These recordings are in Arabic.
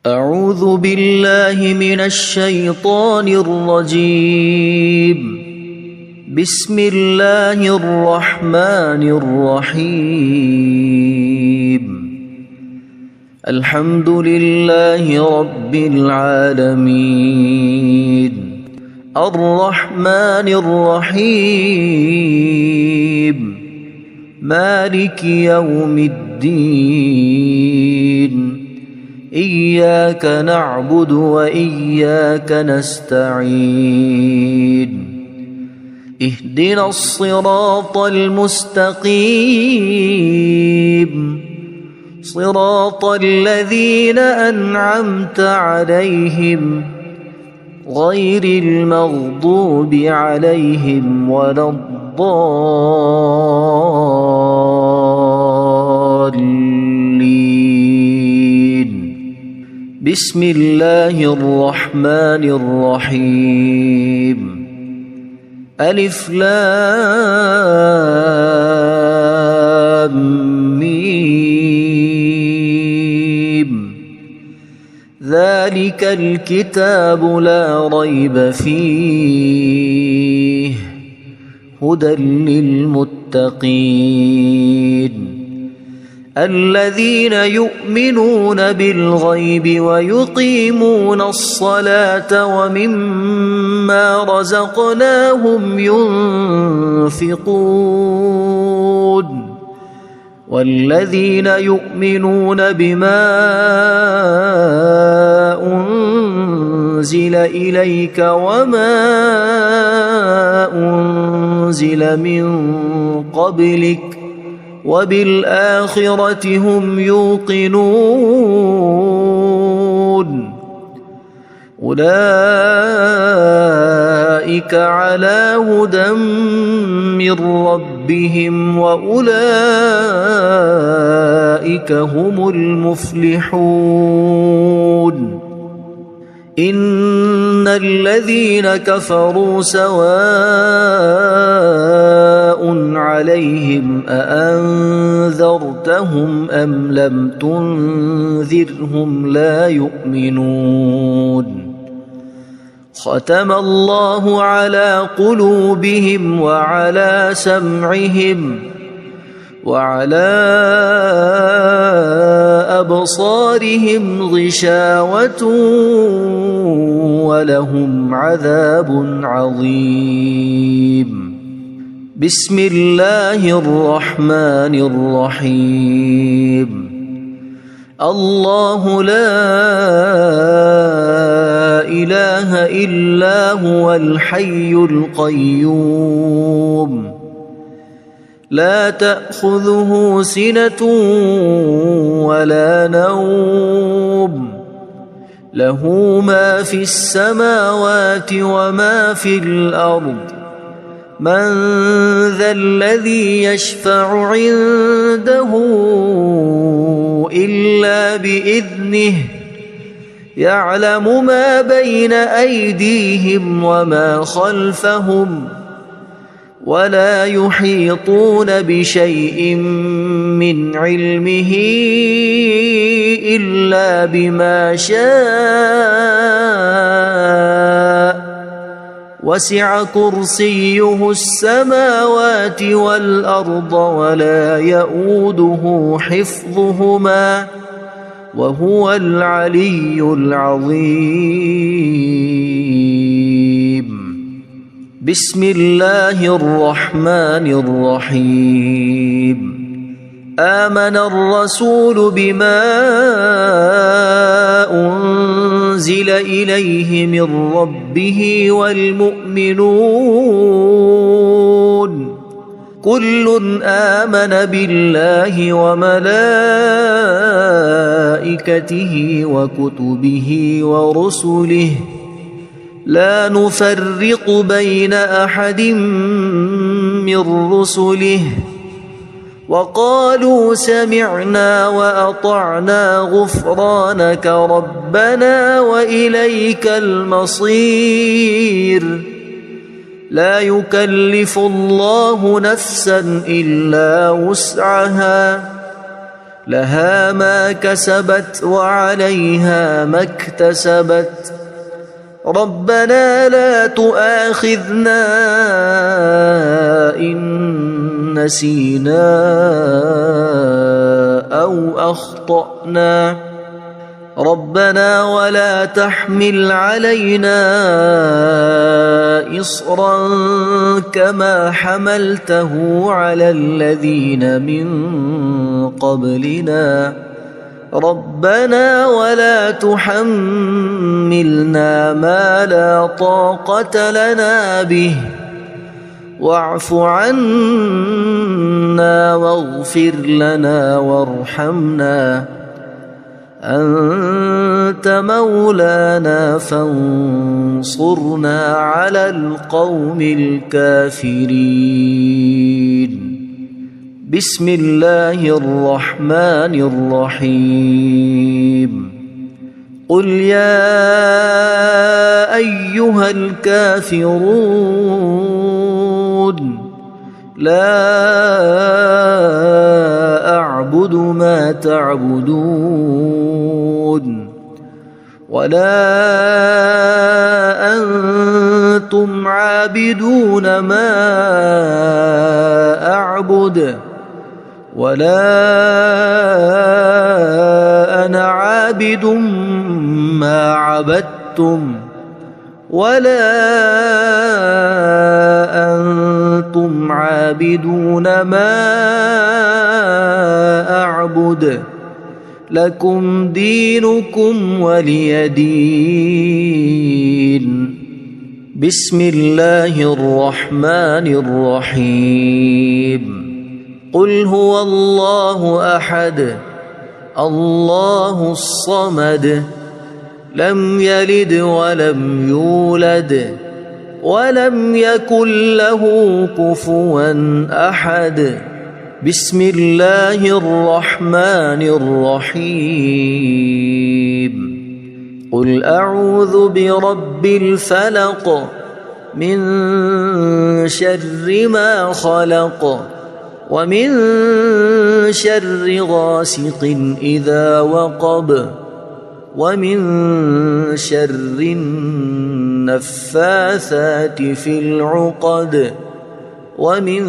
أعوذ بالله من الشيطان الرجيم. بسم الله الرحمن الرحيم. الحمد لله رب العالمين الرحمن الرحيم مالك يوم الدين إياك نعبد وإياك نستعين اهدنا الصراط المستقيم صراط الذين أنعمت عليهم غير المغضوب عليهم ولا الضالين. بسم الله الرحمن الرحيم. ألف لام ميم. ذلك الكتاب لا ريب فيه هدى للمتقين الذين يؤمنون بالغيب ويقيمون الصلاة ومما رزقناهم ينفقون والذين يؤمنون بما أنزل إليك وما أنزل من قبلك وبالآخرة هم يوقنون أولئك على هدى من ربهم وأولئك هم المفلحون. إن الذين كفروا سواء عليهم أأنذرتهم أم لم تنذرهم لا يؤمنون. ختم الله على قلوبهم وعلى سمعهم وعلى أبصارهم غشاوة ولهم عذاب عظيم. بسم الله الرحمن الرحيم. الله لا إله إلا هو الحي القيوم لا تأخذه سنة ولا نوم له ما في السماوات وما في الأرض. من ذا الذي يشفع عنده إلا بإذنه يعلم ما بين أيديهم وما خلفهم ولا يحيطون بشيء من علمه إلا بما شاء وسع كرسيه السماوات والأرض ولا يؤوده حفظهما وهو العلي العظيم. بسم الله الرحمن الرحيم. آمن الرسول بما أنزل إليه من ربه والمؤمنون كل آمن بالله وملائكته وكتبه ورسله لا نفرق بين أحد من رسله وقالوا سمعنا وأطعنا غفرانك ربنا وإليك المصير. لا يكلف الله نفسا إلا وسعها لها ما كسبت وعليها ما اكتسبت ربنا لا تؤاخذنا إن نسينا أو أخطأنا ربنا ولا تحمل علينا إصرا كما حملته على الذين من قبلنا ربنا ولا تحملنا ما لا طاقة لنا به واعف عنا واغفر لنا وارحمنا أنت مولانا فانصرنا على القوم الكافرين بسم الله الرحمن الرحيم قل يا أيها الكافرون لا أعبد ما تعبدون ولا أنتم عابدون ما أعبد ولا أنا عابد ما عبدتم ولا أنتم عابدون ما أعبد لكم دينكم ولي دين بسم الله الرحمن الرحيم قل هو الله أحد الله الصمد لم يلد ولم يولد ولم يكن له كفوا أحد بسم الله الرحمن الرحيم قل أعوذ برب الفلق من شر ما خلق ومن شر غاسق إذا وقب ومن شر النفاثات في العقد ومن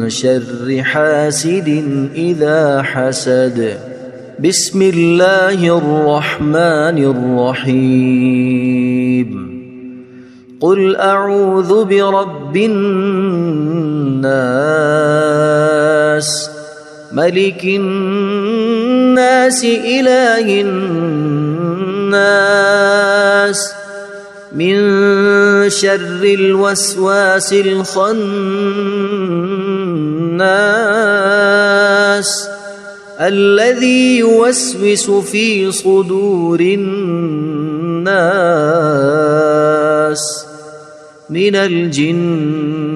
شر حاسد إذا حسد بسم الله الرحمن الرحيم قل أعوذ برب الناس ملك الناس إله الناس من شر الوسواس الخناس الذي يوسوس في صدور الناس من الجنة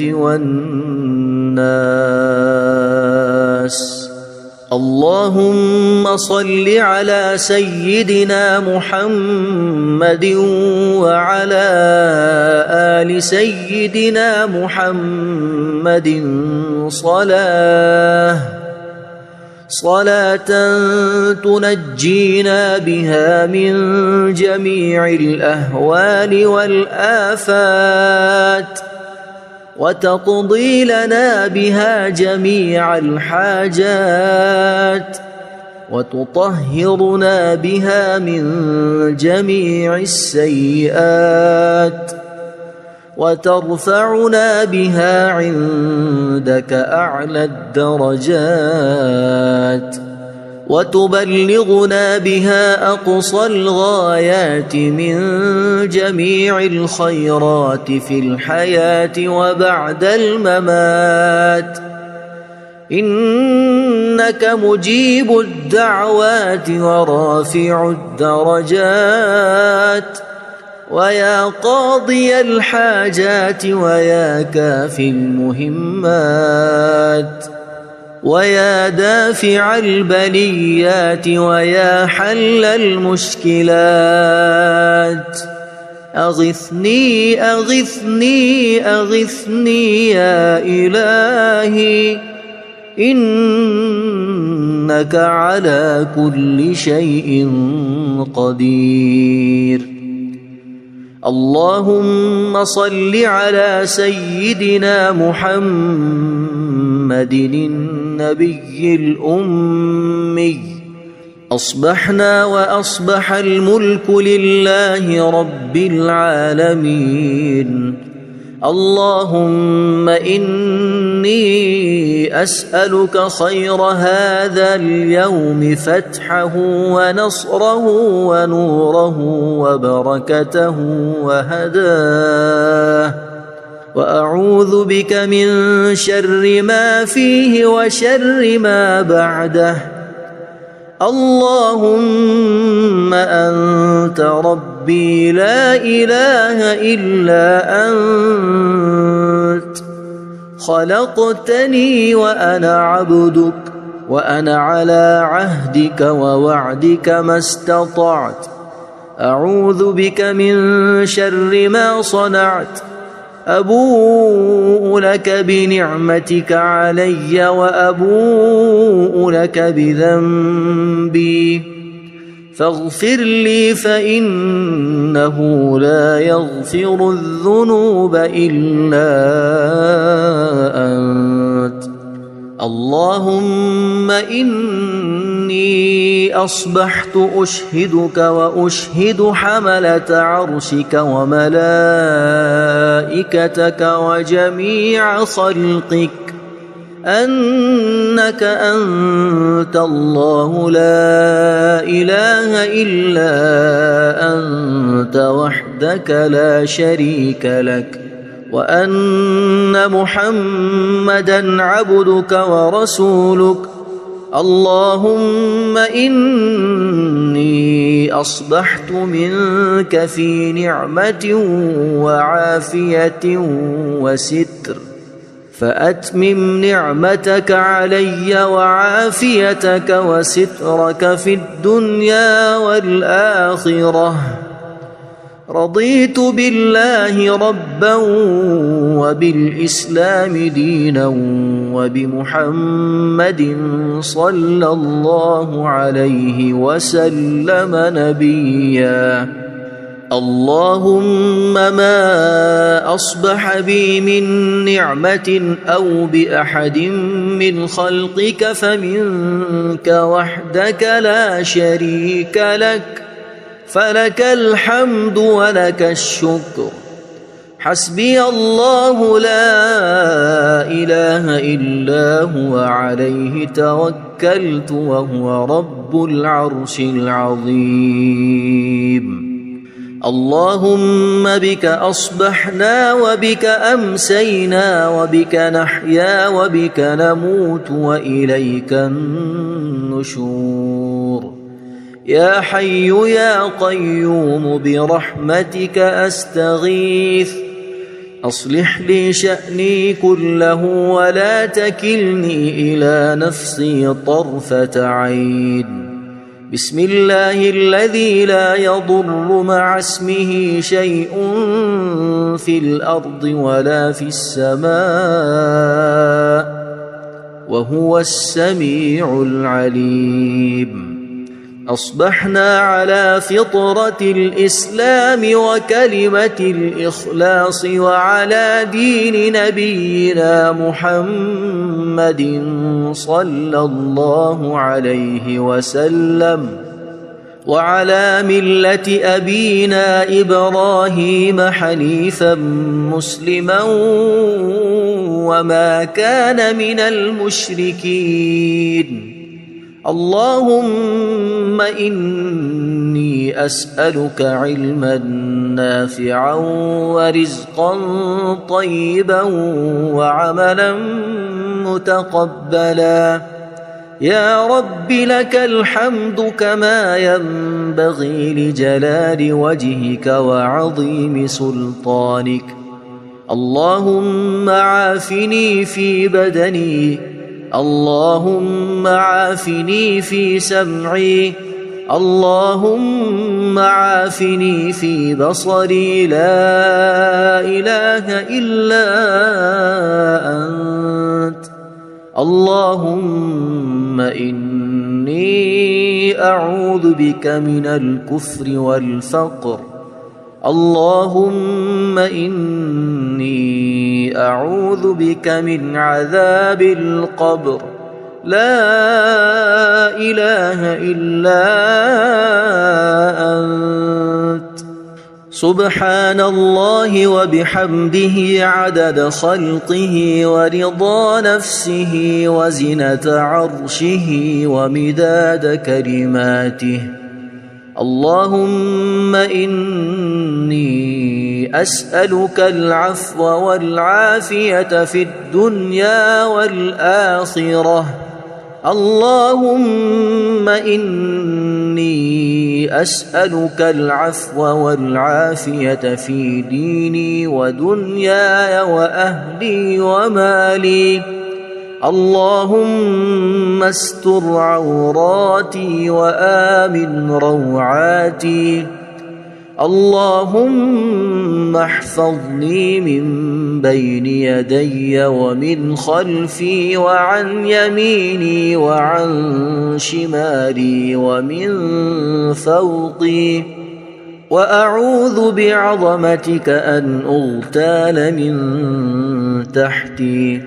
والناس اللهم صل على سيدنا محمد وعلى آل سيدنا محمد صلاة تنجينا بها من جميع الأهوال والآفات وتقضي لنا بها جميع الحاجات وتطهرنا بها من جميع السيئات وترفعنا بها عندك أعلى الدرجات وتبلغنا بها أقصى الغايات من جميع الخيرات في الحياة وبعد الممات إنك مجيب الدعوات ورافع الدرجات ويا قاضي الحاجات ويا كافي المهمات ويا دافع البليات ويا حل المشكلات أغثني أغثني أغثني يا إلهي إنك على كل شيء قدير. اللهم صل على سيدنا محمد النبي الأمي. أصبحنا وأصبح الملك لله رب العالمين. اللهم إني أسألك خير هذا اليوم، فتحه ونصره ونوره وبركته وهداه، وأعوذ بك من شر ما فيه وشر ما بعده. اللهم أنت ربي لا إله إلا أنت، خلقتني وأنا عبدك، وأنا على عهدك ووعدك ما استطعت. أعوذ بك من شر ما صنعت. أبوء لك بنعمتك علي وأبوء لك بذنبي، فاغفر لي فإنه لا يغفر الذنوب إلا أنت. اللهم إني أصبحت أشهدك وأشهد حملة عرشك وملائكتك وجميع خلقك أنك أنت الله لا إله إلا أنت وحدك لا شريك لك، وأن محمدًا عبدك ورسولك. اللهم إني أصبحت منك في نعمة وعافية وستر، فأتمم نعمتك علي وعافيتك وسترك في الدنيا والآخرة. رضيت بالله ربا وبالإسلام دينا وبمحمد صلى الله عليه وسلم نبيا. اللهم ما أصبح بي من نعمة أو بأحد من خلقك فمنك وحدك لا شريك لك، فلك الحمد ولك الشكر. حسبي الله لا إله إلا هو عليه توكلت وهو رب العرش العظيم. اللهم بك أصبحنا وبك أمسينا وبك نحيا وبك نموت وإليك النشور. يا حي يا قيوم برحمتك أستغيث، أصلح لي شأني كله ولا تكلني إلى نفسي طرفة عين. بسم الله الذي لا يضر مع اسمه شيء في الأرض ولا في السماء، وهو السميع العليم. أصبحنا على فطرة الإسلام وكلمة الإخلاص وعلى دين نبينا محمد صلى الله عليه وسلم، وعلى ملة أبينا إبراهيم حنيفا مسلما وما كان من المشركين. اللهم إني أسألك علما نافعا ورزقا طيبا وعملا متقبلا. يا رب لك الحمد كما ينبغي لجلال وجهك وعظيم سلطانك. اللهم عافني في بدني، اللهم عافني في سمعي، اللهم عافني في بصري. لا إله إلا أنت. اللهم إني أعوذ بك من الكفر والفقر. اللهم إني أعوذ بك من عذاب القبر. لا إله إلا أنت. سبحان الله وبحمده عدد خلقه ورضا نفسه وزنة عرشه ومداد كلماته. اللهم إني أسألك العفو والعافية في الدنيا والآخرة. اللهم إني أسألك العفو والعافية في ديني ودنياي وأهلي ومالي. اللهم استر عوراتي وآمن روعاتي. اللهم احفظني من بين يدي ومن خلفي وعن يميني وعن شمالي ومن فوقي. وأعوذ بعظمتك أن أغتال من تحتي.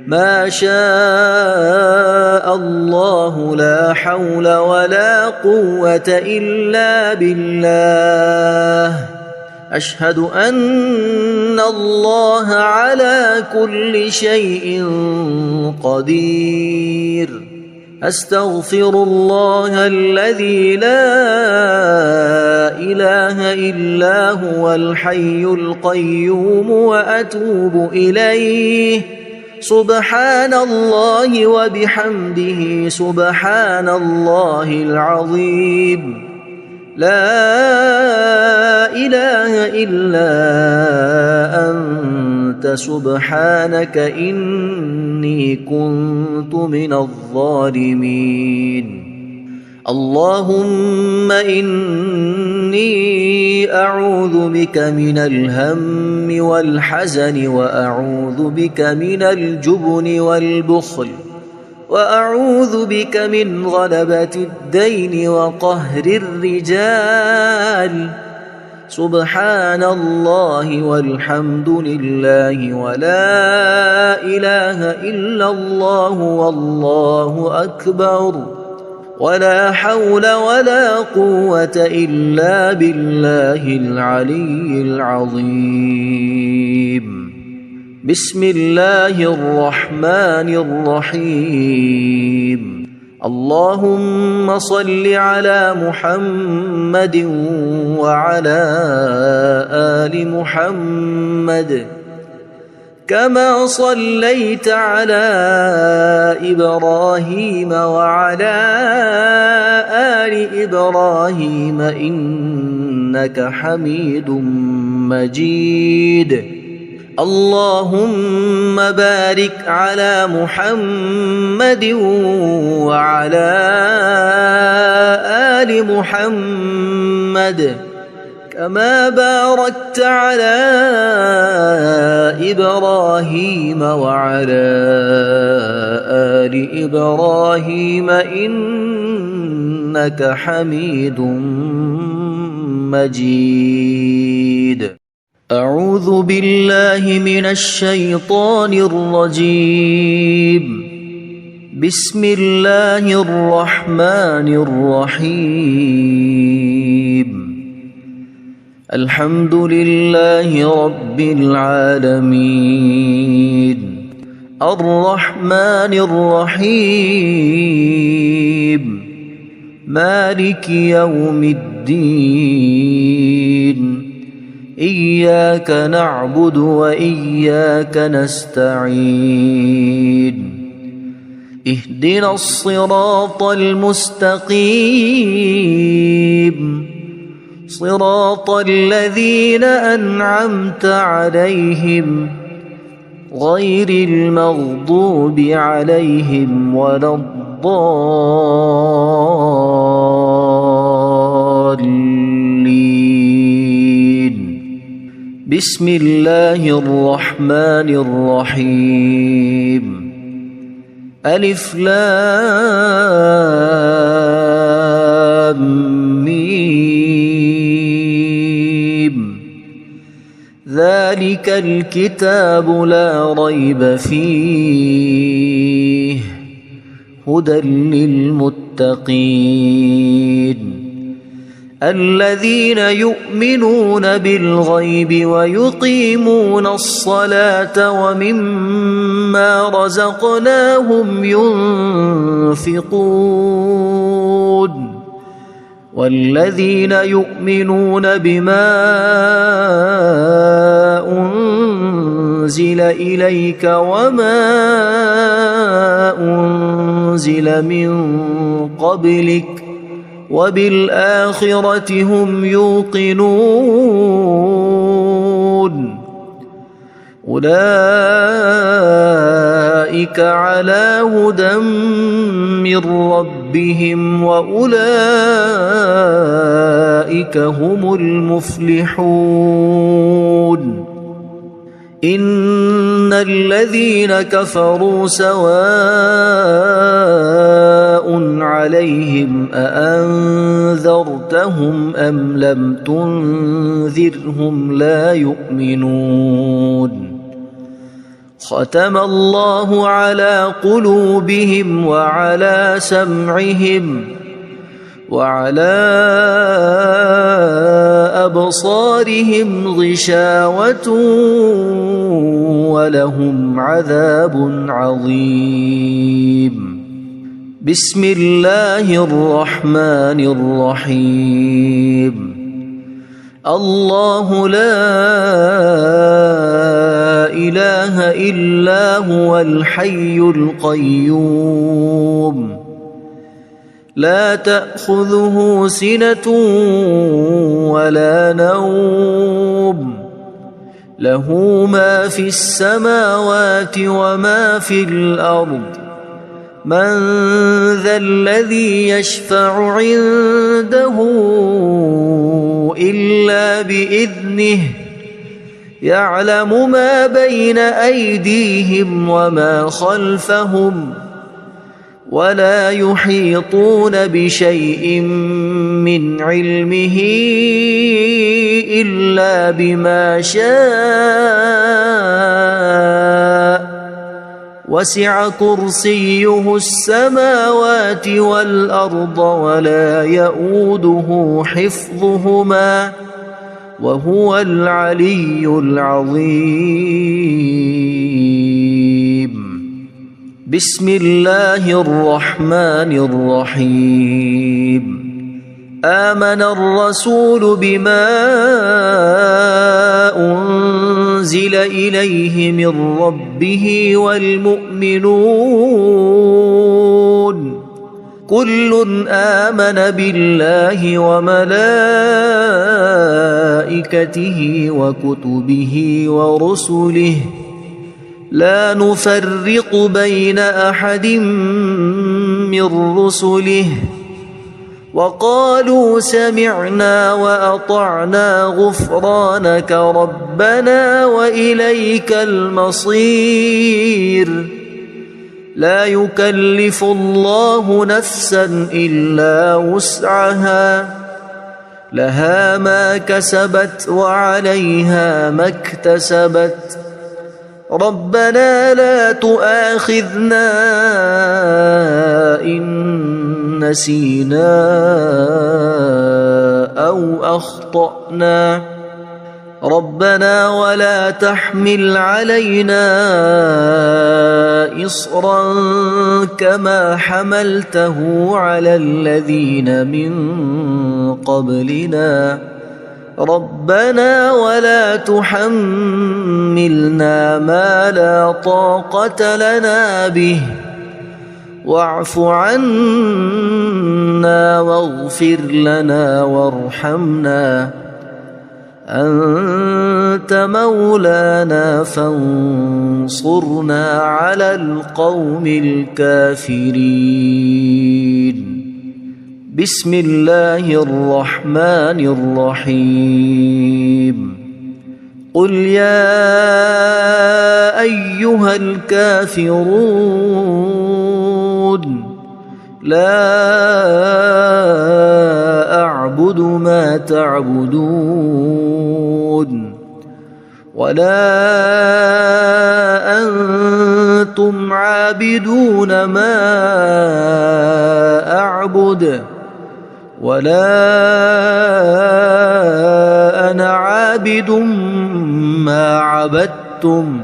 ما شاء الله لا حول ولا قوة إلا بالله. أشهد أن الله على كل شيء قدير. أستغفر الله الذي لا إله إلا هو الحي القيوم وأتوب إليه. سبحان الله وبحمده سبحان الله العظيم. لا إله إلا أنت سبحانك إني كنت من الظالمين. اللهم إني أعوذ بك من الهم والحزن وأعوذ بك من الجبن والبخل وأعوذ بك من غلبة الدين وقهر الرجال. سبحان الله والحمد لله ولا إله إلا الله والله أكبر. ولا حول ولا قوة إلا بالله العلي العظيم. بسم الله الرحمن الرحيم. اللهم صل على محمد وعلى آل محمد كما صليت على إبراهيم وعلى آل إبراهيم إنك حميد مجيد. اللهم بارك على محمد وعلى آل محمد كما باركت على إبراهيم وعلى آل إبراهيم إنك حميد مجيد. أعوذ بالله من الشيطان الرجيم. بسم الله الرحمن الرحيم. الحمد لله رب العالمين. الرحمن الرحيم. مالك يوم الدين. إياك نعبد وإياك نستعين. اهدنا الصراط المستقيم. صراط الذين أنعمت عليهم غير المغضوب عليهم ولا الضالين. بسم الله الرحمن الرحيم. ألف لام ميم ذلك الكتاب لا ريب فيه هدى للمتقين الذين يؤمنون بالغيب ويقيمون الصلاة ومما رزقناهم ينفقون والذين يؤمنون بما أنزل إليك وما أنزل من قبلك وبالآخرة هم يوقنون أولئك على هدى من ربهم وأولئك هم المفلحون إن الذين كفروا سواء عليهم أأنذرتهم أم لم تنذرهم لا يؤمنون ختم الله على قلوبهم وعلى سمعهم وعلى أبصارهم غشاوة ولهم عذاب عظيم بسم الله الرحمن الرحيم الله لا إله إلا هو الحي القيوم لا تأخذه سنة ولا نوم له ما في السماوات وما في الأرض من ذا الذي يشفع عنده إلا بإذنه يعلم ما بين أيديهم وما خلفهم ولا يحيطون بشيء من علمه إلا بما شاء وسع كرسيه السماوات والأرض ولا يؤوده حفظهما وهو العلي العظيم بسم الله الرحمن الرحيم آمن الرسول بما أنزل إليه من ربه والمؤمنون كل آمن بالله وملائكته وكتبه ورسله لا نفرق بين أحد من رسله وقالوا سمعنا وأطعنا غفرانك ربنا وإليك المصير لا يكلف الله نفسا إلا وسعها لها ما كسبت وعليها ما اكتسبت ربنا لا تؤاخذنا إن نسينا أو أخطأنا ربنا ولا تحمل علينا إصرا كما حملته على الذين من قبلنا ربنا ولا تحملنا ما لا طاقة لنا به واعف عنا واغفر لنا وارحمنا أنت مولانا فانصرنا على القوم الكافرين بسم الله الرحمن الرحيم قل يا أيها الكافرون لا أعبد ما تعبدون ولا أنتم عابدون ما أعبد ولا أنا عابد ما عبدتم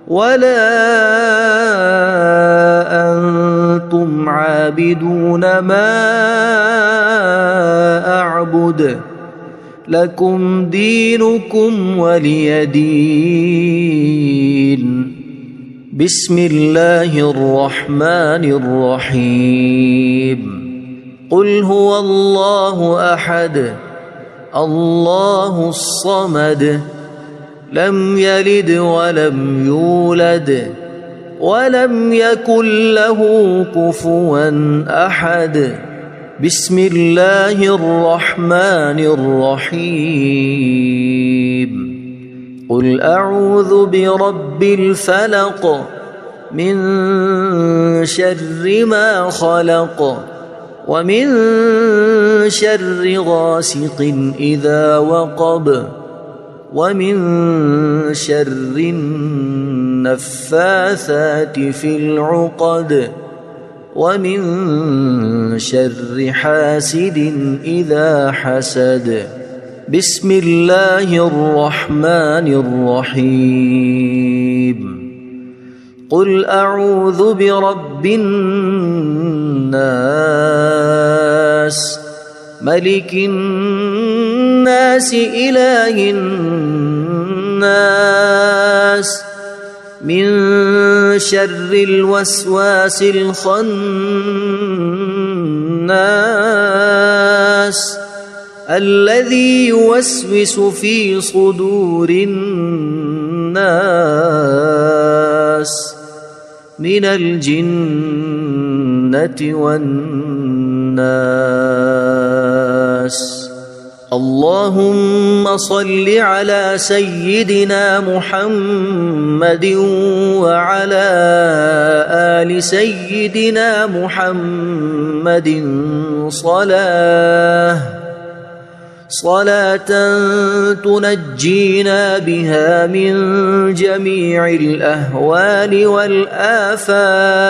ولا أنتم عابدون ما أعبد لكم دينكم ولي دين. بسم الله الرحمن الرحيم. قل هو الله أحد الله الصمد لم يلد ولم يولد ولم يكن له كفوا أحد. بسم الله الرحمن الرحيم. قل أعوذ برب الفلق من شر ما خلق ومن شر غاسق إذا وقب ومن شر النفاثات في العقد ومن شر حاسد إذا حسد. بسم الله الرحمن الرحيم. قل أعوذ برب الناس ملك الناس إله الناس من شر الوسواس الخناس الذي يوسوس في صدور الناس من الجنة والناس. اللهم صل على سيدنا محمد وعلى آل سيدنا محمد صلاة تنجينا بها من جميع الأهوال والآفات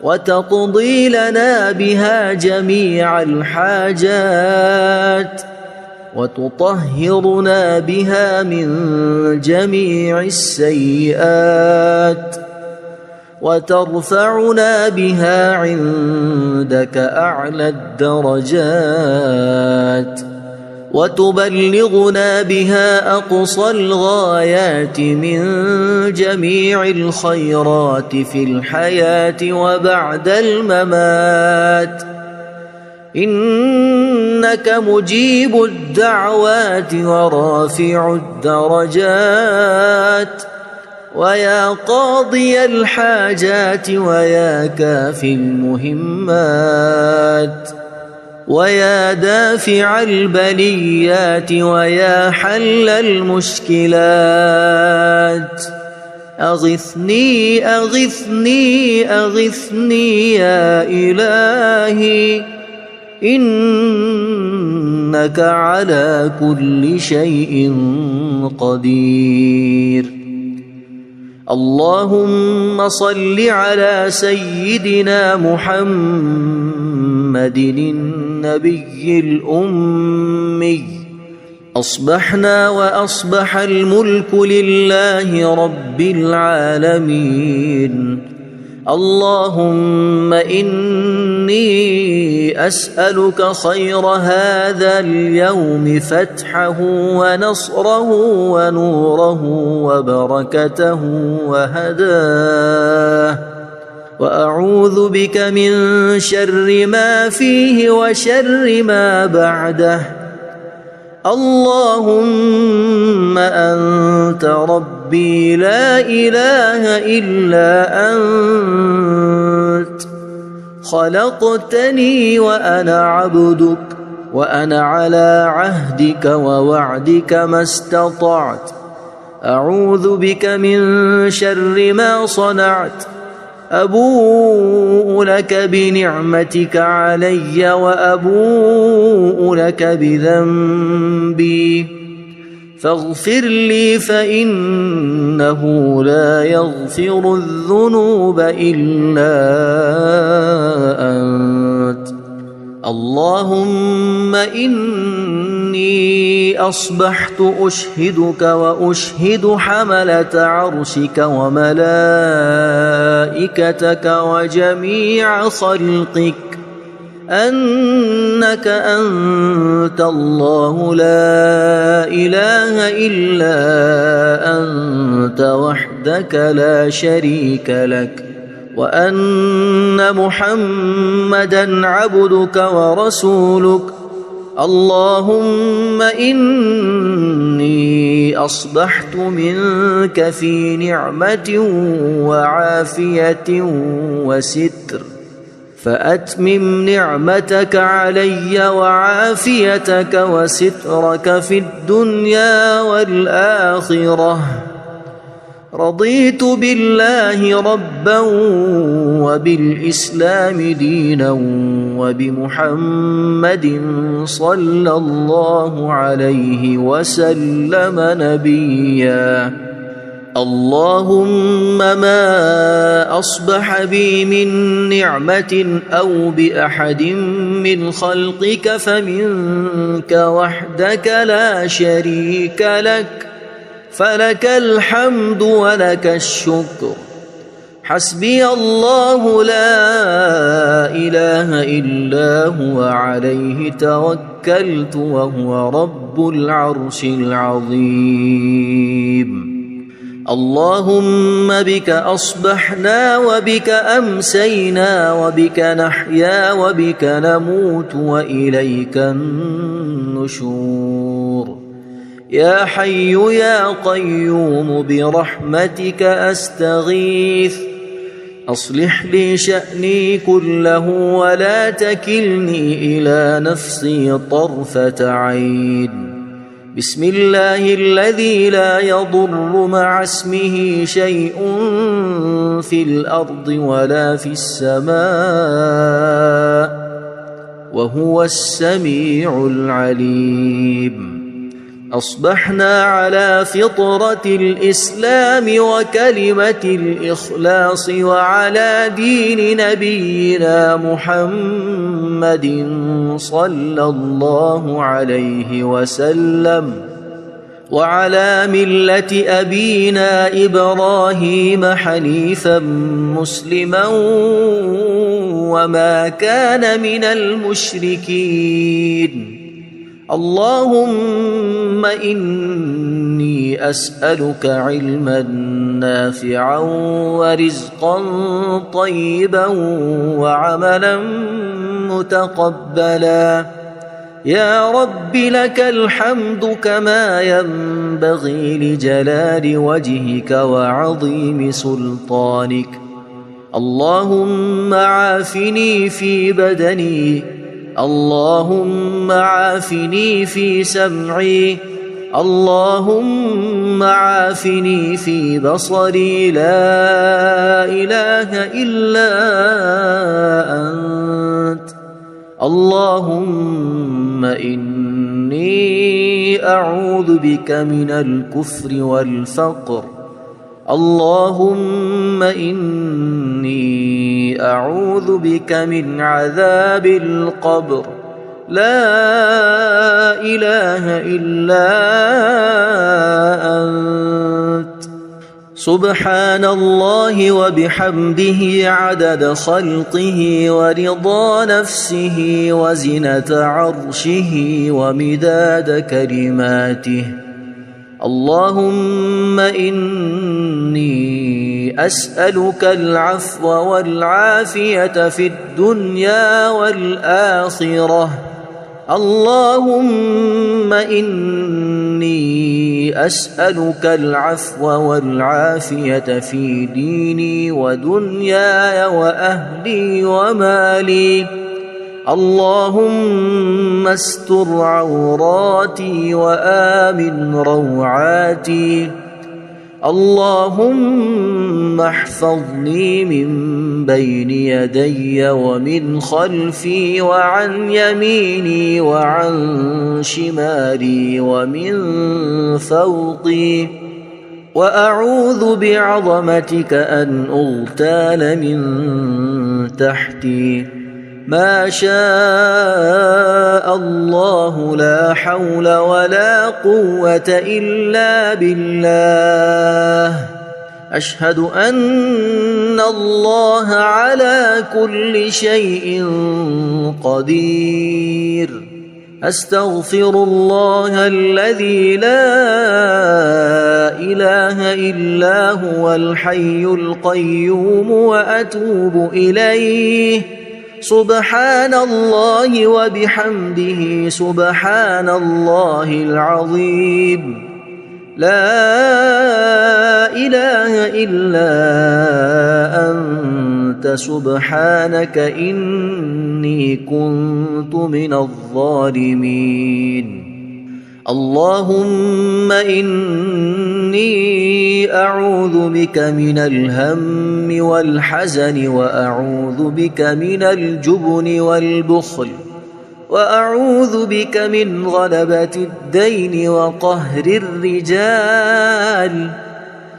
وتقضي لنا بها جميع الحاجات وتطهرنا بها من جميع السيئات وترفعنا بها عندك أعلى الدرجات وتبلغنا بها أقصى الغايات من جميع الخيرات في الحياة وبعد الممات. إنك مجيب الدعوات ورافع الدرجات ويا قاضي الحاجات ويا كافي المهمات ويا دافع البليات ويا حل المشكلات. أغثني أغثني أغثني يا إلهي إنك على كل شيء قدير. اللهم صل على سيدنا محمد النبي الأمي. أصبحنا وأصبح الملك لله رب العالمين. اللهم إني أسألك خير هذا اليوم فتحه ونصره ونوره وبركته وهداه وأعوذ بك من شر ما فيه وشر ما بعده. اللهم أنت ربي لا إله إلا أنت خلقتني وأنا عبدك وأنا على عهدك ووعدك ما استطعت. أعوذ بك من شر ما صنعت أبوء لك بنعمتك علي وأبوء لك بذنبي فاغفر لي فإنه لا يغفر الذنوب إلا أنت. اللهم إني أصبحت أشهدك وأشهد حملة عرشك وملائكتك وجميع خلقك أنك أنت الله لا إله إلا أنت وحدك لا شريك لك وأن محمدًا عبدك ورسولك. اللهم إني أصبحت منك في نعمة وعافية وستر فأتمم نعمتك علي وعافيتك وسترك في الدنيا والآخرة. رضيت بالله ربا وبالإسلام دينا وبمحمد صلى الله عليه وسلم نبيا. اللهم ما أصبح بي من نعمة أو بأحد من خلقك فمنك وحدك لا شريك لك فلك الحمد ولك الشكر. حسبي الله لا إله إلا هو عليه توكلت وهو رب العرش العظيم. اللهم بك أصبحنا وبك أمسينا وبك نحيا وبك نموت وإليك النشور. يا حي يا قيوم برحمتك أستغيث أصلح لي شأني كله ولا تكلني إلى نفسي طرفة عين. بسم الله الذي لا يضر مع اسمه شيء في الأرض ولا في السماء وهو السميع العليم. أصبحنا على فطرة الإسلام وكلمة الإخلاص وعلى دين نبينا محمد صلى الله عليه وسلم وعلى ملة أبينا إبراهيم حنيفا مسلما وما كان من المشركين. اللهم إني أسألك علما نافعا ورزقا طيبا وعملا متقبلا. يا رب لك الحمد كما ينبغي لجلال وجهك وعظيم سلطانك. اللهم عافني في بدني اللهم عافني في سمعي اللهم عافني في بصري لا إله إلا أنت. اللهم إني أعوذ بك من الكفر والفقر. اللهم إني أعوذ بك من عذاب القبر. لا إله إلا أنت. سبحان الله وبحمده عدد خلقه ورضا نفسه وزنة عرشه ومداد كلماته. اللهم إني أسألك العفو والعافية في الدنيا والآخرة. اللهم إني أسألك العفو والعافية في ديني ودنياي وأهلي ومالي. اللهم استر عوراتي وآمن روعاتي. اللهم احفظني من بين يدي ومن خلفي وعن يميني وعن شمالي ومن فوقي، وأعوذ بعظمتك أن أغتال من تحتي. ما شاء الله لا حول ولا قوة إلا بالله. أشهد أن الله على كل شيء قدير. أستغفر الله الذي لا إله إلا هو الحي القيوم وأتوب إليه. سبحان الله وبحمده سبحان الله العظيم. لا إله إلا أنت سبحانك إني كنت من الظالمين. اللهم إني أعوذ بك من الهم والحزن، وأعوذ بك من الجبن والبخل، وأعوذ بك من غلبة الدين وقهر الرجال.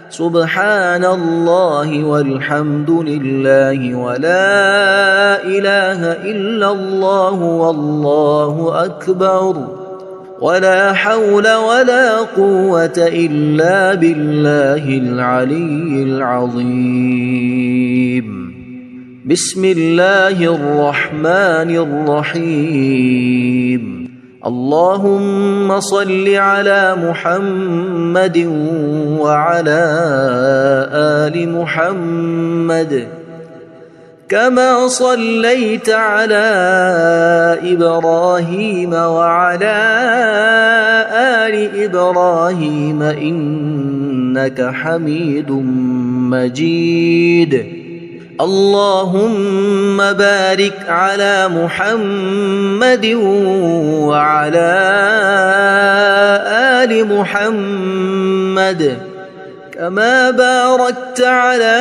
سبحان الله والحمد لله ولا إله إلا الله والله أكبر، ولا حول ولا قوة إلا بالله العلي العظيم. بسم الله الرحمن الرحيم. اللهم صل على محمد وعلى آل محمد كما صليت على إبراهيم وعلى آل إبراهيم إنك حميد مجيد. اللهم بارك على محمد وعلى آل محمد كما باركت على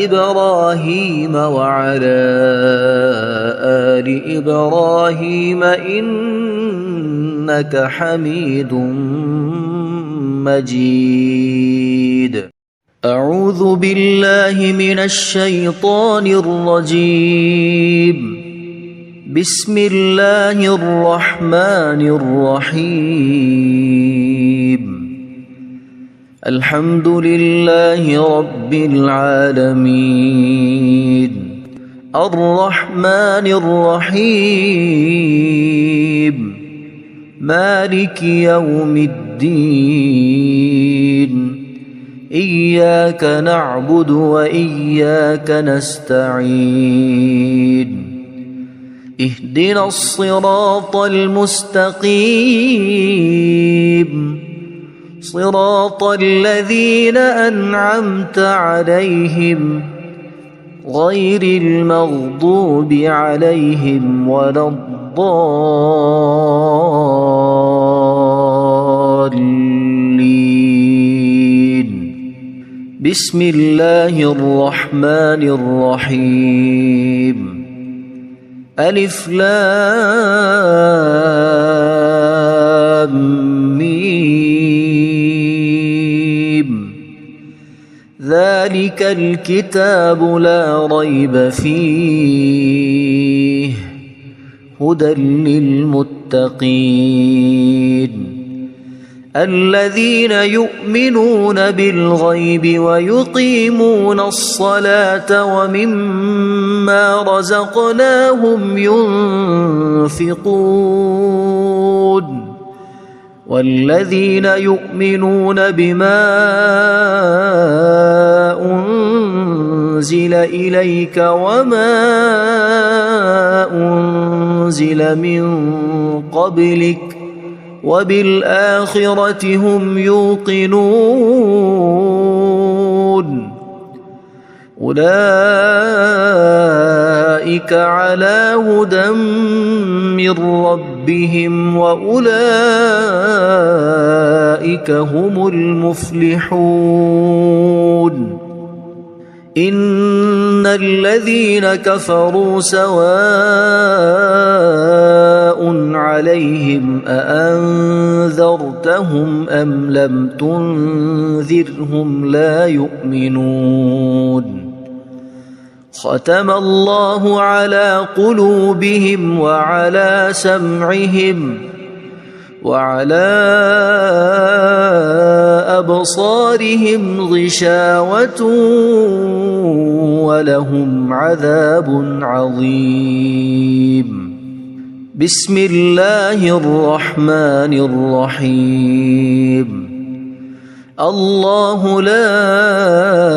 إبراهيم وعلى آل إبراهيم إنك حميد مجيد. أعوذ بالله من الشيطان الرجيم. بسم الله الرحمن الرحيم. الحمد لله رب العالمين. الرحمن الرحيم. مالك يوم الدين. إياك نعبد وإياك نستعين. اهدنا الصراط المستقيم. صراط الذين أنعمت عليهم غير المغضوب عليهم ولا الضالين. بسم الله الرحمن الرحيم. ألف لام ميم. ذلك الكتاب لا ريب فيه هدى للمتقين الذين يؤمنون بالغيب ويقيمون الصلاة ومما رزقناهم ينفقون والذين يؤمنون بما أنزل إليك وما أنزل من قبلك وبالآخرة هم يوقنون أولئك على هدى من ربهم وأولئك هم المفلحون إن الذين كفروا سواء عليهم أأنذرتهم أم لم تنذرهم لا يؤمنون ختم الله على قلوبهم وعلى سمعهم وعلى أبصارهم غشاوة ولهم عذاب عظيم بسم الله الرحمن الرحيم الله لا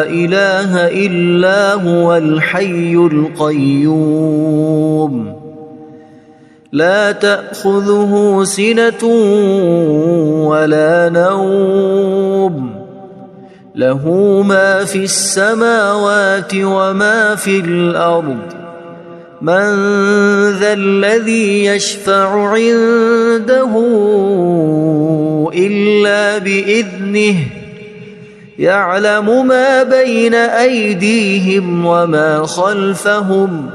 إله إلا هو الحي القيوم لا تأخذه سنة ولا نوم له ما في السماوات وما في الأرض من ذا الذي يشفع عنده إلا بإذنه يعلم ما بين أيديهم وما خلفهم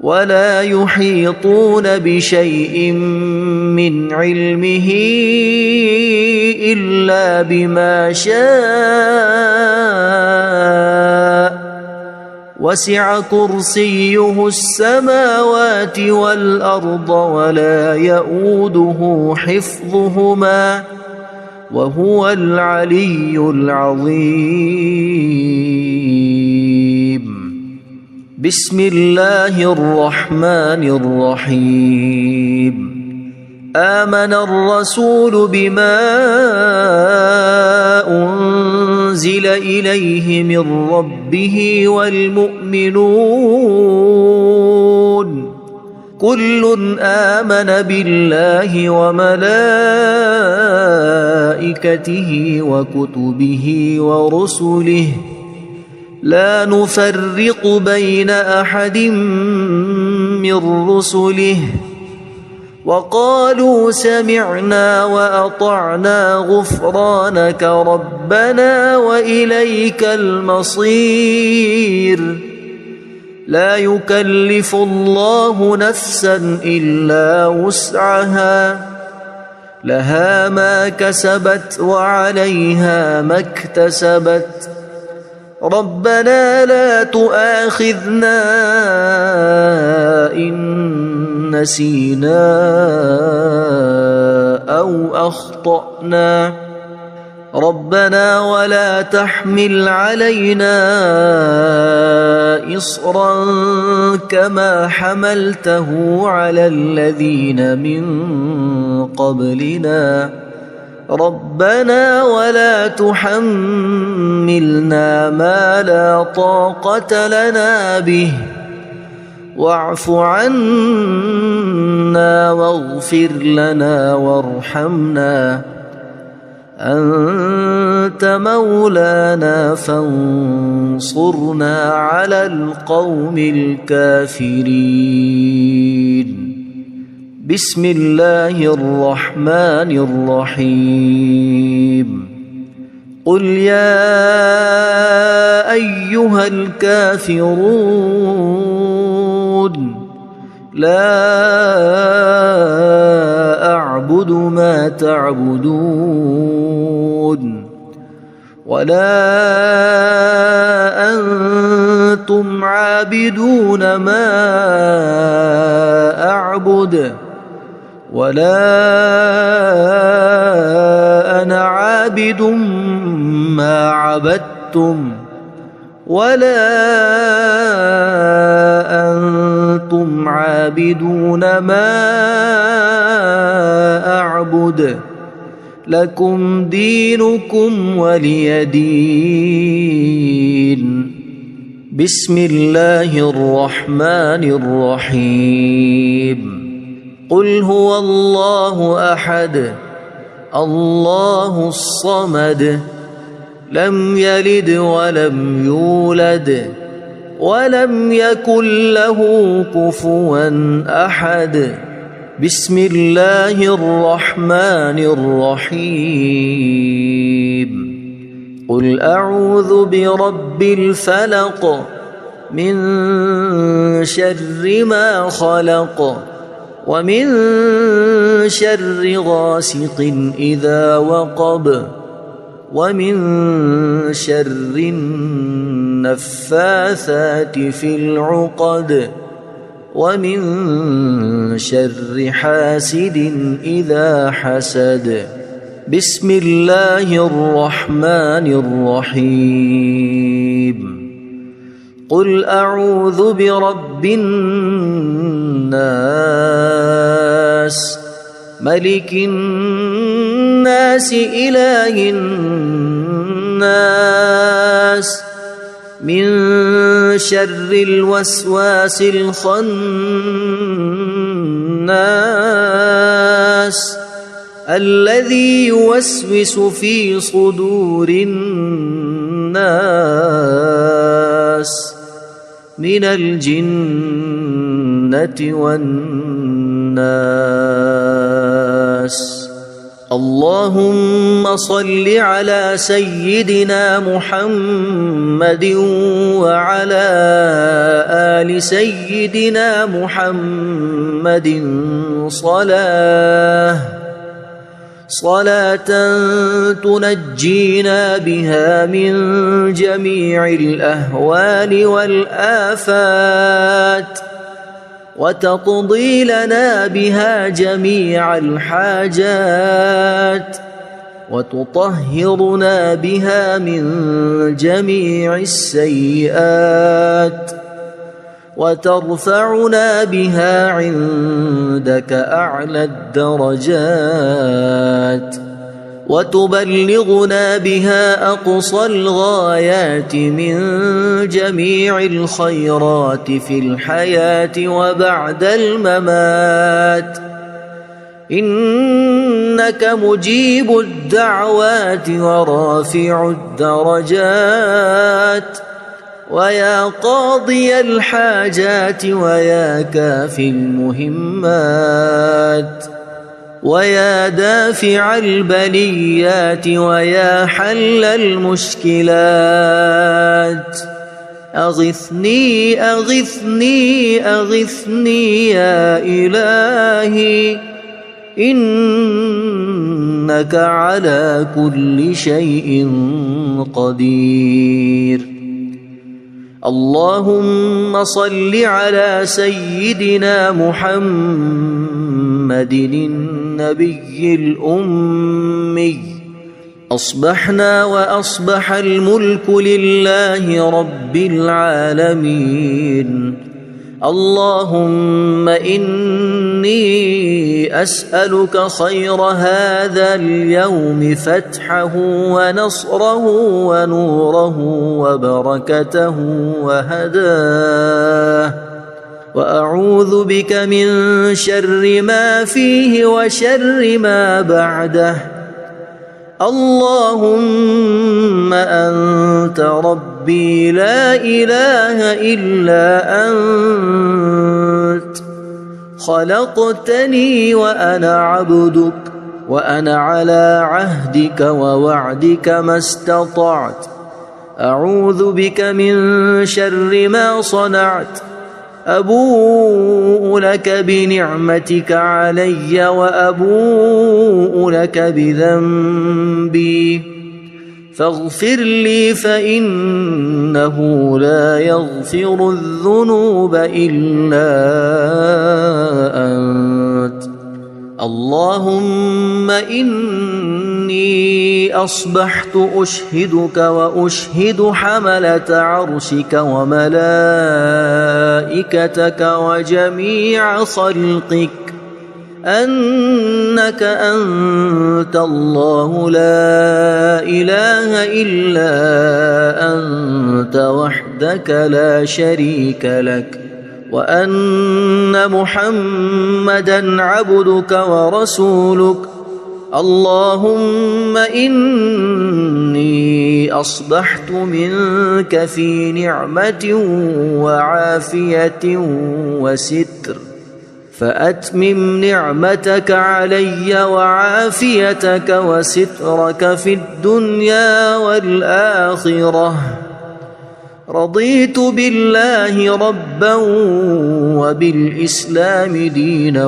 ولا يحيطون بشيء من علمه إلا بما شاء وسع كرسيه السماوات والأرض ولا يؤوده حفظهما وهو العلي العظيم بسم الله الرحمن الرحيم آمن الرسول بما أنزل إليه من ربه والمؤمنون كل آمن بالله وملائكته وكتبه ورسله لا نفرق بين أحد من رسله وقالوا سمعنا وأطعنا غفرانك ربنا وإليك المصير لا يكلف الله نفسا إلا وسعها لها ما كسبت وعليها ما اكتسبت ربنا لا تؤاخذنا إن نسينا أو أخطأنا ربنا ولا تحمل علينا إصرا كما حملته على الذين من قبلنا ربنا ولا تحملنا ما لا طاقة لنا به واعف عنا واغفر لنا وارحمنا أنت مولانا فانصرنا على القوم الكافرين بسم الله الرحمن الرحيم قل يا أيها الكافرون لا أعبد ما تعبدون ولا أنتم عابدون ما أعبد ولا أنا عابد ما عبدتم ولا أنتم عابدون ما أعبد لكم دينكم ولي دين بسم الله الرحمن الرحيم قل هو الله أحد الله الصمد لم يلد ولم يولد ولم يكن له كفوا أحد. بسم الله الرحمن الرحيم. قل أعوذ برب الفلق من شر ما خلق ومن شر غاسق إذا وقب ومن شر النفاثات في العقد ومن شر حاسد إذا حسد. بسم الله الرحمن الرحيم. قل أعوذ برب الناس ملك الناس إله الناس من شر الوسواس الخناس الذي يوسوس في صدور الناس من الجنة والناس. اللهم صل على سيدنا محمد وعلى آل سيدنا محمد صلاة تنجينا بها من جميع الأهوال والآفات وتقضي لنا بها جميع الحاجات وتطهرنا بها من جميع السيئات وترفعنا بها عندك أعلى الدرجات وتبلغنا بها أقصى الغايات من جميع الخيرات في الحياة وبعد الممات. إنك مجيب الدعوات ورافع الدرجات ويا قاضي الحاجات ويا كافي المهمات ويا دافع البليات ويا حل المشكلات. أغثني أغثني أغثني يا إلهي إنك على كل شيء قدير. اللهم صل على سيدنا محمد النبي الأمي. أصبحنا وأصبح الملك لله رب العالمين. اللهم إني أسألك خير هذا اليوم فتحه ونصره ونوره وبركته وهداه وأعوذ بك من شر ما فيه وشر ما بعده. اللهم أنت ربي لا إله إلا أنت خلقتني وأنا عبدك وأنا على عهدك ووعدك ما استطعت. أعوذ بك من شر ما صنعت. أبوء لك بنعمتك علي وأبوء لك بذنبي فاغفر لي فإنه لا يغفر الذنوب إلا أنت. اللهم إني أصبحت أشهدك وأشهد حملة عرشك وملائكتك وجميع خلقك أنك أنت الله لا إله إلا أنت وحدك لا شريك لك وأن محمدًا عبدك ورسولك. اللهم إني إني أصبحت منك في نعمة وعافية وستر، فأتمم نعمتك علي وعافيتك وسترك في الدنيا والآخرة. رضيت بالله ربا وبالإسلام دينا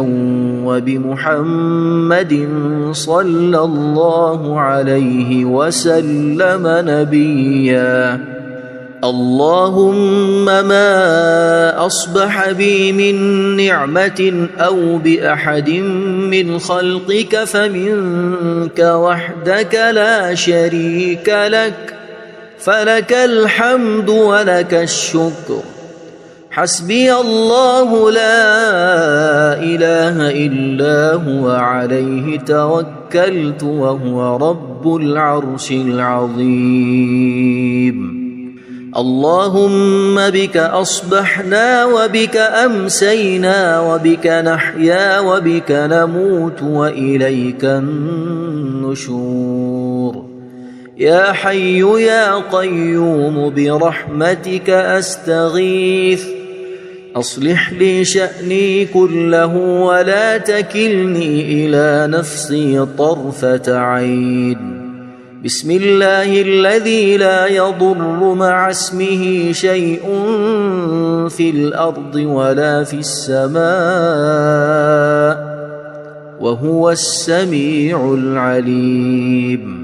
وبمحمد صلى الله عليه وسلم نبيا. اللهم ما أصبح بي من نعمة أو بأحد من خلقك فمنك وحدك لا شريك لك، فلك الحمد ولك الشكر. حسبي الله لا إله إلا هو عليه توكلت وهو رب العرش العظيم. اللهم بك أصبحنا وبك أمسينا وبك نحيا وبك نموت وإليك النشور. يا حي يا قيوم برحمتك أستغيث، أصلح لي شأني كله ولا تكلني إلى نفسي طرفة عين. بسم الله الذي لا يضر مع اسمه شيء في الأرض ولا في السماء وهو السميع العليم.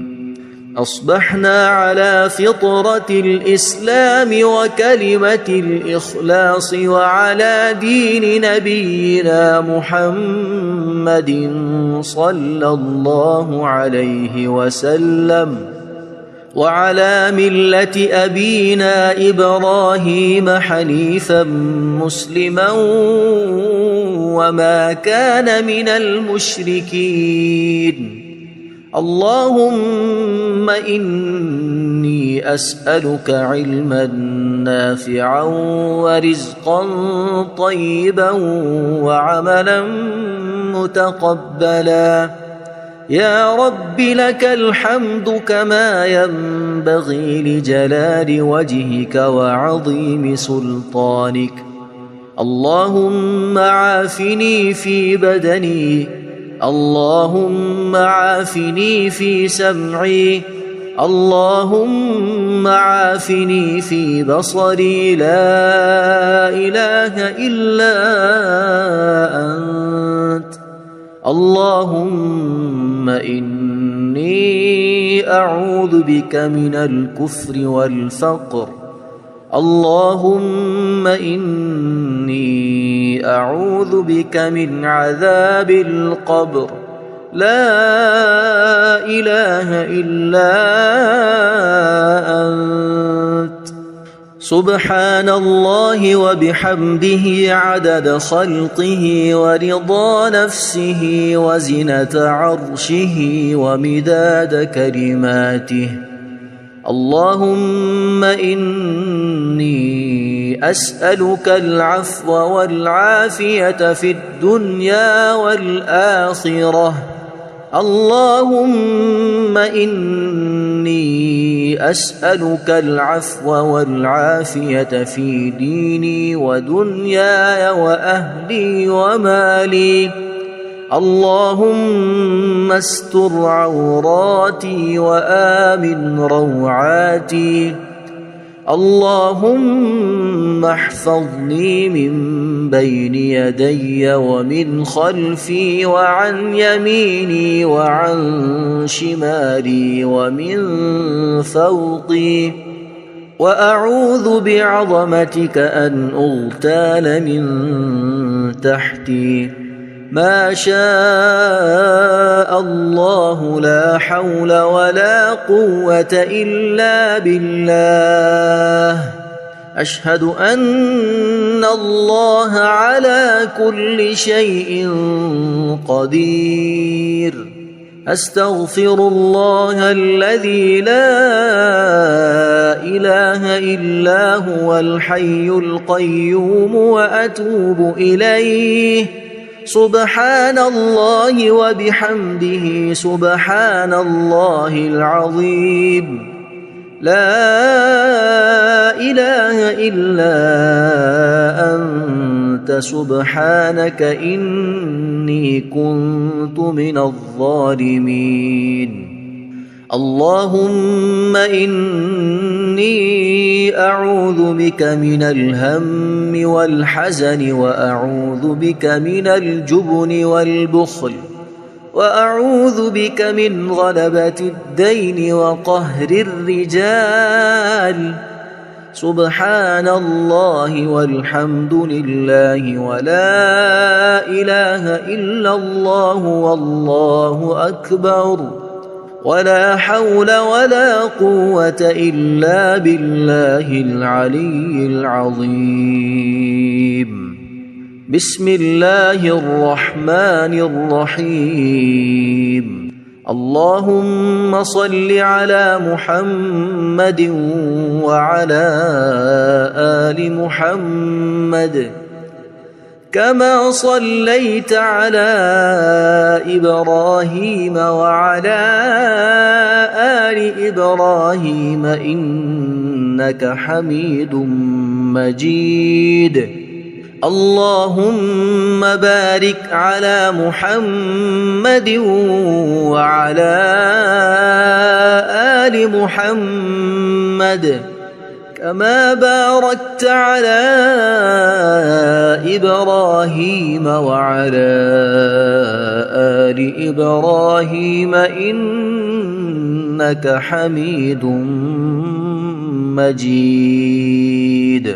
أصبحنا على فطرة الإسلام وكلمة الإخلاص وعلى دين نبينا محمد صلى الله عليه وسلم وعلى ملة أبينا إبراهيم حنيفا مسلما وما كان من المشركين. اللهم إني أسألك علما نافعا ورزقا طيبا وعملا متقبلا. يا رب لك الحمد كما ينبغي لجلال وجهك وعظيم سلطانك. اللهم عافني في بدني، اللهم عافني في سمعي، اللهم عافني في بصري. لا إله إلا أنت. اللهم إني أعوذ بك من الكفر والفقر. اللهم إني أعوذ بك من عذاب القبر. لا إله إلا أنت. سبحان الله وبحمده عدد خلقه ورضا نفسه وزنة عرشه ومداد كلماته. اللهم إني أسألك العفو والعافية في الدنيا والآخرة. اللهم إني أسألك العفو والعافية في ديني ودنياي وأهلي ومالي. اللهم استر عوراتي وآمن روعاتي. اللهم احفظني من بين يدي ومن خلفي وعن يميني وعن شمالي ومن فوقي، وأعوذ بعظمتك أن أغتال من تحتي. ما شاء الله لا حول ولا قوة إلا بالله. أشهد أن الله على كل شيء قدير. أستغفر الله الذي لا إله إلا هو الحي القيوم وأتوب إليه. سبحان الله وبحمده سبحان الله العظيم. لا إله إلا أنت سبحانك إني كنت من الظالمين. اللهم إني أعوذ بك من الهم والحزن وأعوذ بك من الجبن والبخل وأعوذ بك من غلبة الدين وقهر الرجال. سبحان الله والحمد لله ولا إله إلا الله والله أكبر ولا حول ولا قوة إلا بالله العلي العظيم. بسم الله الرحمن الرحيم. اللهم صل على محمد وعلى آل محمد كما صليت على إبراهيم وعلى آل إبراهيم إنك حميد مجيد. اللهم بارك على محمد وعلى آل محمد كما باركت على إبراهيم وعلى آل إبراهيم إنك حميد مجيد.